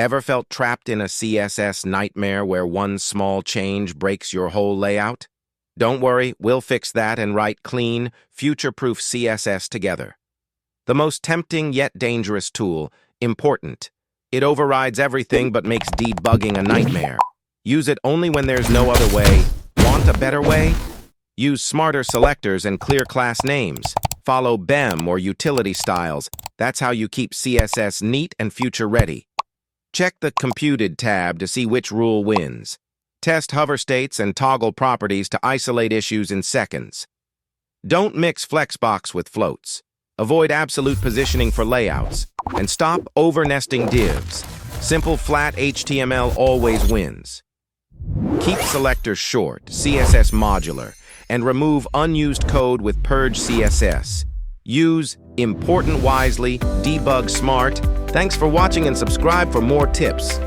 Ever felt trapped in a CSS nightmare where one small change breaks your whole layout? Don't worry, we'll fix that and write clean, future-proof CSS together. The most tempting yet dangerous tool, important. It overrides everything but makes debugging a nightmare. Use it only when there's no other way. Want a better way? Use smarter selectors and clear class names. Follow BEM or utility styles. That's how you keep CSS neat and future-ready. Check the Computed tab to see which rule wins. Test hover states and toggle properties to isolate issues in seconds. Don't mix Flexbox with floats. Avoid absolute positioning for layouts. And stop over-nesting divs. Simple, flat HTML always wins. Keep selectors short, CSS modular, and remove unused code with Purge CSS. Use important wisely, debug smart. Thanks for watching and subscribe for more tips.